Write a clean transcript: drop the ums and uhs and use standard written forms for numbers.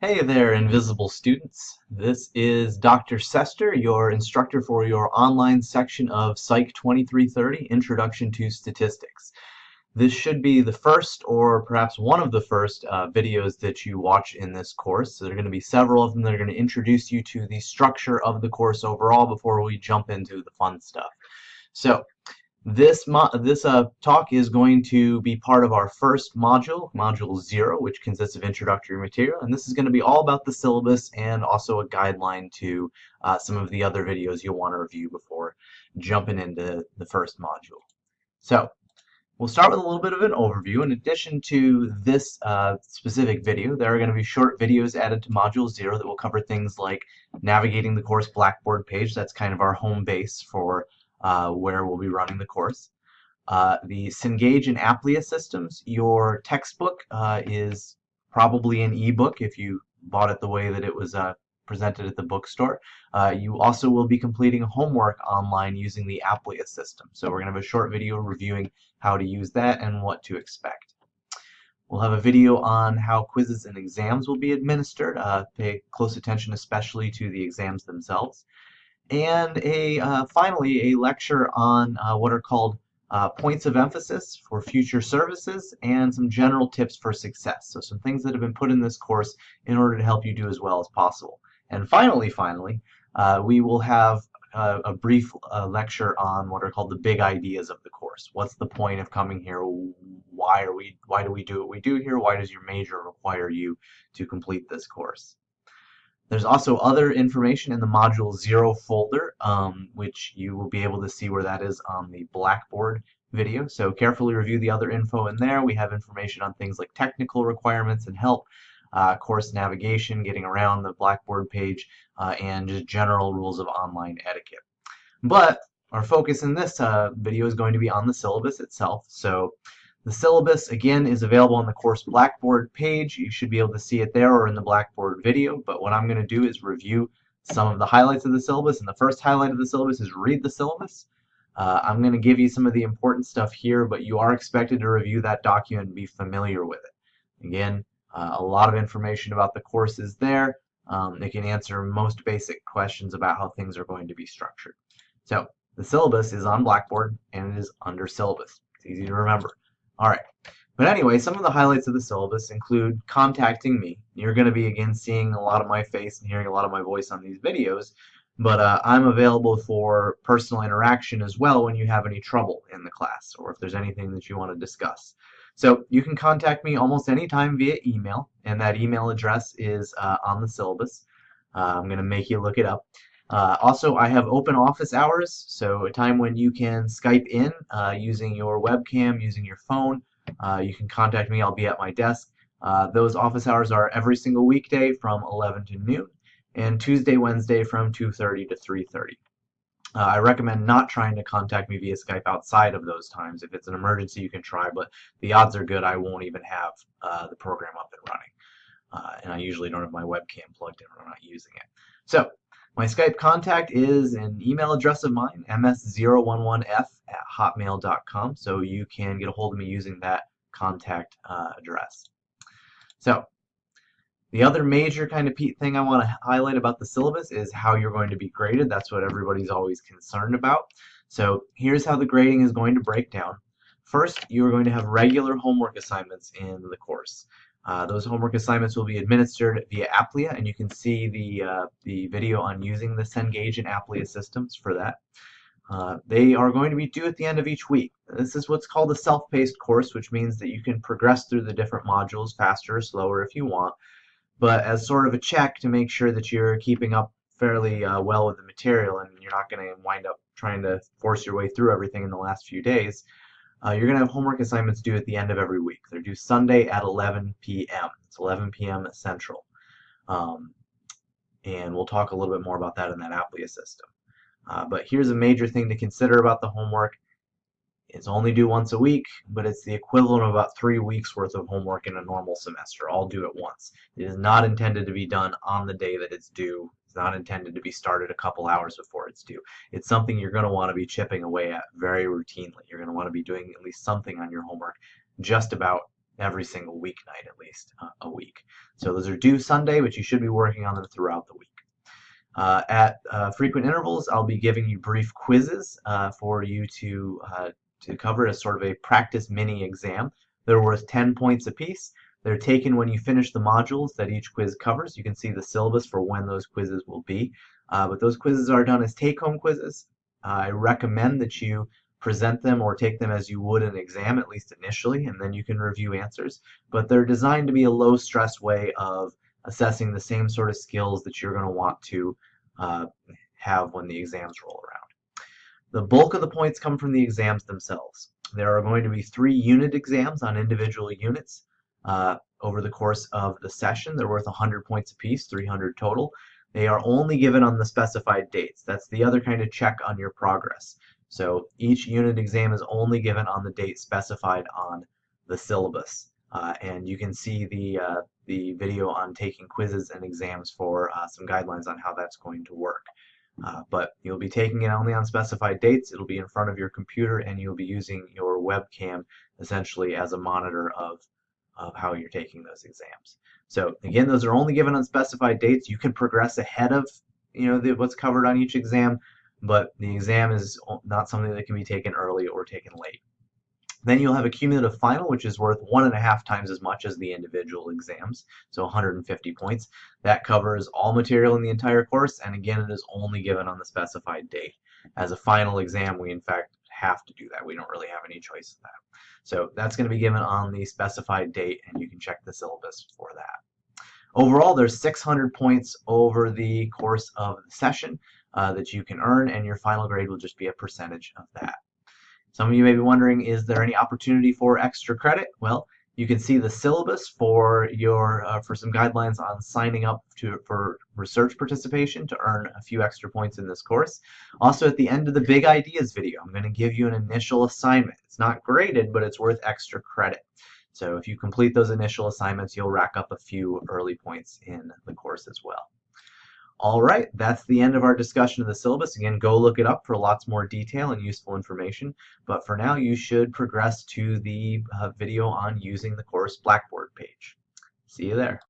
Hey there, invisible students. This is Dr. Sester, your instructor for your online section of Psych 2330, Introduction to Statistics. This should be the first, or perhaps one of the first, videos that you watch in this course. So there are going to be several of them that are going to introduce you to the structure of the course overall before we jump into the fun stuff. So, this talk is going to be part of our first module, Module 0, which consists of introductory material, and this is going to be all about the syllabus and also a guideline to some of the other videos you'll want to review before jumping into the first module. So, we'll start with a little bit of an overview. In addition to this specific video, there are going to be short videos added to Module 0 that will cover things like navigating the course Blackboard page. That's kind of our home base for where we'll be running the course. The Cengage and Applia systems, your textbook is probably an ebook if you bought it the way that it was presented at the bookstore. You also will be completing homework online using the Applia system. So we're going to have a short video reviewing how to use that and what to expect. We'll have a video on how quizzes and exams will be administered. Pay close attention especially to the exams themselves. And finally, a lecture on what are called points of emphasis for future services and some general tips for success. So some things that have been put in this course in order to help you do as well as possible. And finally, we will have a brief lecture on what are called the big ideas of the course. What's the point of coming here? Why do we do what we do here? Why does your major require you to complete this course? There's also other information in the Module 0 folder, which you will be able to see where that is on the Blackboard video. So carefully review the other info in there. We have information on things like technical requirements and help, course navigation, getting around the Blackboard page, and just general rules of online etiquette. But our focus in this video is going to be on the syllabus itself. So the syllabus, again, is available on the course Blackboard page. You should be able to see it there or in the Blackboard video, but what I'm going to do is review some of the highlights of the syllabus, and the first highlight of the syllabus is read the syllabus. I'm going to give you some of the important stuff here, but you are expected to review that document and be familiar with it. Again, a lot of information about the course is there. It can answer most basic questions about how things are going to be structured. So, the syllabus is on Blackboard, and it is under syllabus. It's easy to remember. All right, but anyway, some of the highlights of the syllabus include contacting me. You're going to be, again, seeing a lot of my face and hearing a lot of my voice on these videos, but I'm available for personal interaction as well when you have any trouble in the class or if there's anything that you want to discuss. So you can contact me almost anytime via email, and that email address is on the syllabus. I'm going to make you look it up. Also, I have open office hours, so a time when you can Skype in using your webcam, using your phone. You can contact me. I'll be at my desk. Those office hours are every single weekday from 11 to noon, and Tuesday, Wednesday from 2:30 to 3:30. I recommend not trying to contact me via Skype outside of those times. If it's an emergency, you can try, but the odds are good I won't even have the program up and running. And I usually don't have my webcam plugged in when I'm not using it. So, my Skype contact is an email address of mine, ms011f@hotmail.com, so you can get a hold of me using that contact address. So, the other major kind of thing I want to highlight about the syllabus is how you're going to be graded. That's what everybody's always concerned about. So, here's how the grading is going to break down. First, you are going to have regular homework assignments in the course. Those homework assignments will be administered via Applia, and you can see the video on using the Cengage and Applia systems for that. They are going to be due at the end of each week. This is what's called a self-paced course, which means that you can progress through the different modules faster or slower if you want, but as sort of a check to make sure that you're keeping up fairly well with the material and you're not going to wind up trying to force your way through everything in the last few days. You're going to have homework assignments due at the end of every week. They're due Sunday at 11 p.m. It's 11 p.m. Central. And we'll talk a little bit more about that in that Applia system. But here's a major thing to consider about the homework. It's only due once a week, but it's the equivalent of about 3 weeks worth of homework in a normal semester, all due at once. It is not intended to be done on the day that it's due. It's not intended to be started a couple hours before it's due. It's something you're going to want to be chipping away at very routinely. You're going to want to be doing at least something on your homework just about every single weeknight at least a week. So those are due Sunday, but you should be working on them throughout the week. At frequent intervals, I'll be giving you brief quizzes for you to cover as sort of a practice mini exam. They're worth 10 points apiece. They're taken when you finish the modules that each quiz covers. You can see the syllabus for when those quizzes will be. But those quizzes are done as take-home quizzes. I recommend that you present them or take them as you would an exam, at least initially, and then you can review answers. But they're designed to be a low-stress way of assessing the same sort of skills that you're going to want to have when the exams roll around. The bulk of the points come from the exams themselves. There are going to be 3 unit exams on individual units over the course of the session. They're worth 100 points apiece, 300 total. They are only given on the specified dates. That's the other kind of check on your progress. So each unit exam is only given on the date specified on the syllabus. And you can see the video on taking quizzes and exams for some guidelines on how that's going to work. But you'll be taking it only on specified dates. It'll be in front of your computer, and you'll be using your webcam essentially as a monitor of how you're taking those exams. So again, those are only given on specified dates. You can progress ahead of what's covered on each exam, but the exam is not something that can be taken early or taken late. Then you'll have a cumulative final, which is worth 1.5 times as much as the individual exams, so 150 points. That covers all material in the entire course, and again, it is only given on the specified date. As a final exam, we in fact have to do that. We don't really have any choice in that. So that's going to be given on the specified date, and you can check the syllabus for that. Overall, there's 600 points over the course of the session that you can earn, and your final grade will just be a percentage of that. Some of you may be wondering, is there any opportunity for extra credit? Well, you can see the syllabus for some guidelines on signing up for research participation to earn a few extra points in this course. Also, at the end of the Big Ideas video, I'm going to give you an initial assignment. It's not graded, but it's worth extra credit. So if you complete those initial assignments, you'll rack up a few early points in the course as well. All right, that's the end of our discussion of the syllabus. Again, go look it up for lots more detail and useful information. But for now, you should progress to the video on using the course Blackboard page. See you there.